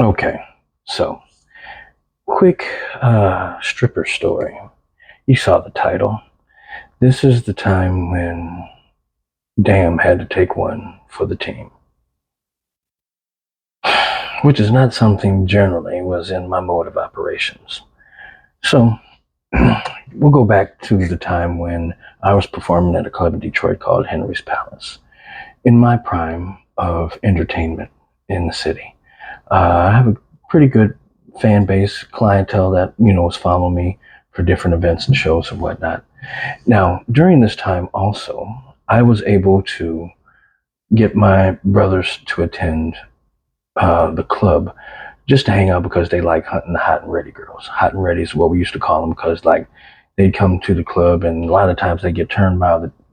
Okay, so quick stripper story. You saw the title. This is the time when Damn had to take one for the team, which is not something generally was in my mode of operations. So we'll go back to the time when I was performing at a club in Detroit called Henry's Palace. In my prime of entertainment in the city, I have a pretty good fan base, clientele that was following me for different events and shows and whatnot. Now, during this time, also, I was able to get my brothers to attend the club just to hang out because they like hunting the hot and ready girls. Hot and ready is what we used to call them because like they'd come to the club and a lot of times they get turned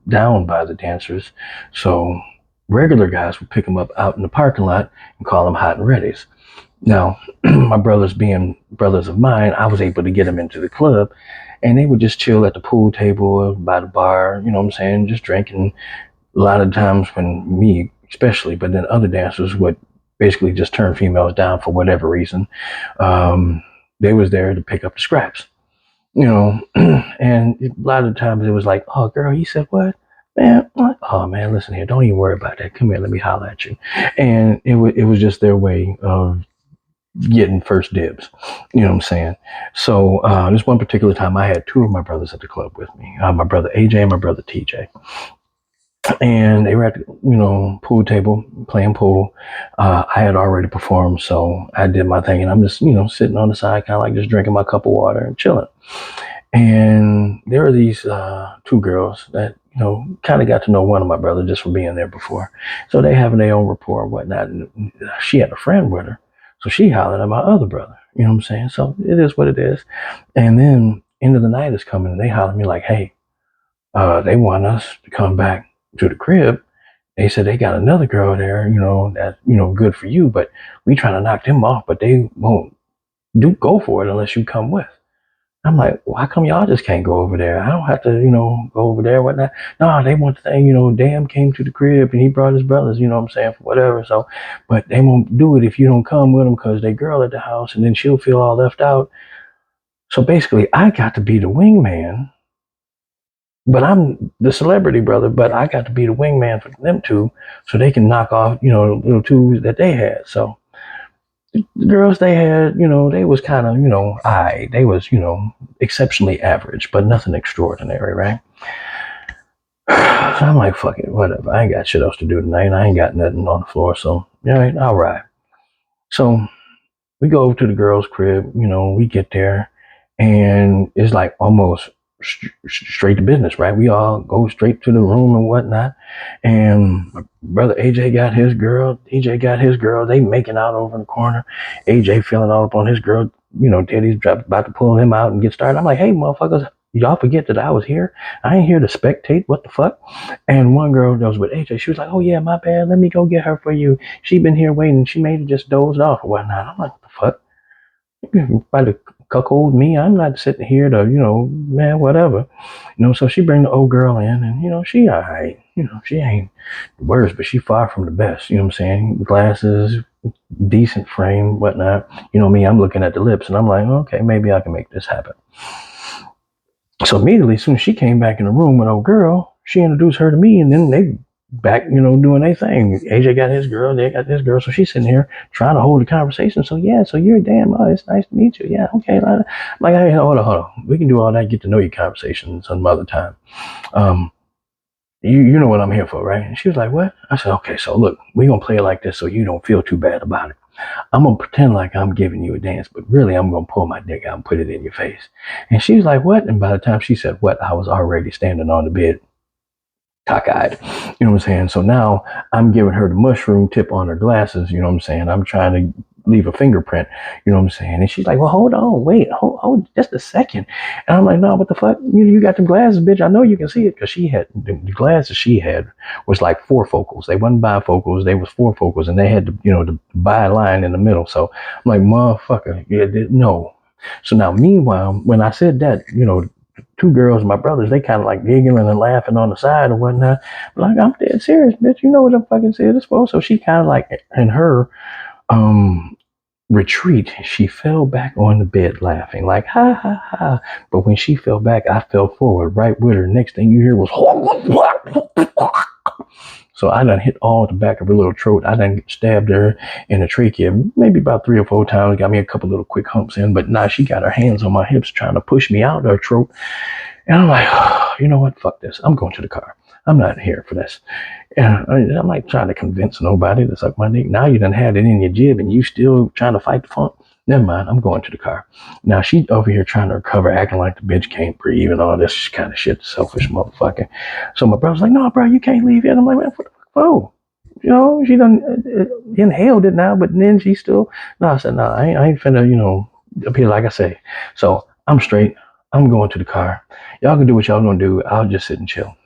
down by the dancers. So regular guys would pick them up out in the parking lot and call them hot and readies. Now, my brothers being brothers of mine, I was able to get them into the club and they would just chill at the pool table by the bar, you know what I'm saying, just drinking. A lot of times when me, especially, but then other dancers would basically just turn females down for whatever reason. Um, they was there to pick up the scraps, and a lot of times it was like, oh, girl, you said what? Man, what? Oh man, listen here, don't even worry about that. Come here, let me holler at you. And it was just their way of getting first dibs. You know what I'm saying? So this one particular time, I had two of my brothers at the club with me. My brother AJ and my brother TJ, and they were at the pool table playing pool. I had already performed, so I did my thing, and I'm just sitting on the side, kind of like just drinking my cup of water and chilling. And there are these two girls that kind of got to know one of my brothers just from being there before, so they having their own rapport and whatnot. And she had a friend with her, so she hollered at my other brother. You know what I'm saying? So it is what it is. And then end of the night is coming, and they holler at me like, "Hey, they want us to come back to the crib. They said they got another girl there, that good for you, but we trying to knock them off, but they won't do go for it unless you come with." I'm like, well, how come y'all just can't go over there? I don't have to, go over there, whatnot. No, they want the thing, Damn came to the crib and he brought his brothers, you know what I'm saying, for whatever. So, but they won't do it if you don't come with them because they girl at the house and then she'll feel all left out. So basically, I got to be the wingman, but I'm the celebrity brother, but I got to be the wingman for them two so they can knock off, the little twos that they had. So the girls they had, they was kind of, they was, exceptionally average, but nothing extraordinary, right? So I'm like, fuck it, whatever. I ain't got shit else to do tonight. I ain't got nothing on the floor, so all right, all right. So we go over to the girls' crib, we get there, and it's like almost straight to business, right? We all go straight to the room and whatnot. And my brother AJ got his girl, DJ got his girl. They making out over in the corner. AJ feeling all up on his girl. Teddy's about to pull him out and get started. I'm like, hey, motherfuckers, y'all forget that I was here. I ain't here to spectate. What the fuck? And one girl that was with AJ, she was like, oh yeah, my bad. Let me go get her for you. She been here waiting. She may have just dozed off or whatnot. I'm like, what the fuck? By the cuckold me, I'm not sitting here to, man, whatever. So she bring the old girl in and, she all right. She ain't the worst, but she far from the best. You know what I'm saying? Glasses, decent frame, whatnot. Me, I'm looking at the lips and I'm like, okay, maybe I can make this happen. So immediately, as soon as she came back in the room with old girl, she introduced her to me and then they back, doing their thing. AJ got his girl, they got this girl. So she's sitting here trying to hold the conversation. So yeah, so you're damn, oh, it's nice to meet you. Yeah, okay. Like, hey, hold on. We can do all that, get to know your conversation some other time. You know what I'm here for, right? And she was like, what? I said, okay, so look, we're gonna play it like this so you don't feel too bad about it. I'm gonna pretend like I'm giving you a dance, but really I'm gonna pull my dick out and put it in your face. And she was like, what? And by the time she said what, I was already standing on the bed, cockeyed. You know what I'm saying? So now I'm giving her the mushroom tip on her glasses, you know what I'm saying? I'm trying to leave a fingerprint, you know what I'm saying? And she's like, well, hold on, wait, hold just a second. And I'm like, no, what the fuck? You got the glasses, bitch. I know you can see it. Because she had, the glasses she had was like four focals. They wasn't bifocals, they was four focals. And they had, the bi-line in the middle. So I'm like, motherfucker, yeah, no. So now, meanwhile, when I said that, two girls, my brothers, they kind of like giggling and laughing on the side or whatnot. Like, I'm dead serious, bitch. You know what I'm fucking serious for? So she kind of like, in her retreat, she fell back on the bed laughing, like, ha ha ha. But when she fell back, I fell forward right with her. Next thing you hear was, so I done hit all the back of her little throat. I done stabbed her in the trachea maybe about 3 or 4 times, got me a couple little quick humps in, but now she got her hands on my hips trying to push me out of her throat. And I'm like, oh, you know what? Fuck this. I'm going to the car. I'm not here for this. And I'm like trying to convince nobody to suck my dick. Now you done had it in your jib and you still trying to fight the funk. Never mind. I'm going to the car. Now she over here trying to recover, acting like the bitch can't breathe and all this kind of shit. Selfish motherfucker. So my brother's like, no, bro, you can't leave yet. I'm like, man, what the fuck? Oh, you know, she done inhaled it now, but then she still. No, I said, no, I ain't finna, appear like I say. So I'm straight. I'm going to the car. Y'all can do what y'all gonna do. I'll just sit and chill.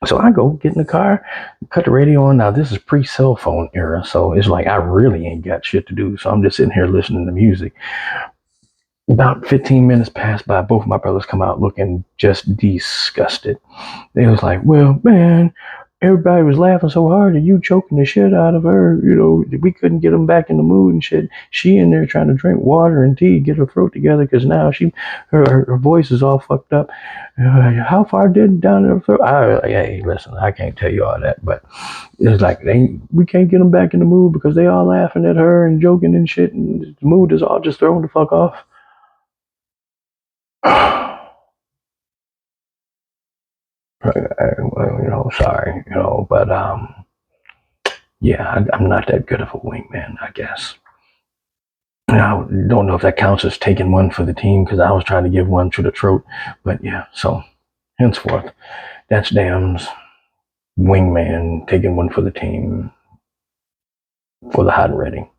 So I go get in the car, cut the radio on. Now this is pre-cell phone era, so it's like I really ain't got shit to do. So I'm just sitting here listening to music. About 15 minutes pass by. Both of my brothers come out looking just disgusted. They was like, well, man, everybody was laughing so hard at you choking the shit out of her. You know, we couldn't get them back in the mood and shit. She in there trying to drink water and tea, get her throat together, because now her voice is all fucked up. How far did down her throat? Hey, listen, I can't tell you all that, but it's like we can't get them back in the mood because they all laughing at her and joking and shit, and the mood is all just thrown the fuck off. Well, sorry, but yeah, I'm not that good of a wingman, I guess. Now, I don't know if that counts as taking one for the team because I was trying to give one to the throat, but yeah. So henceforth, that's Dam's wingman taking one for the team for the hot and ready.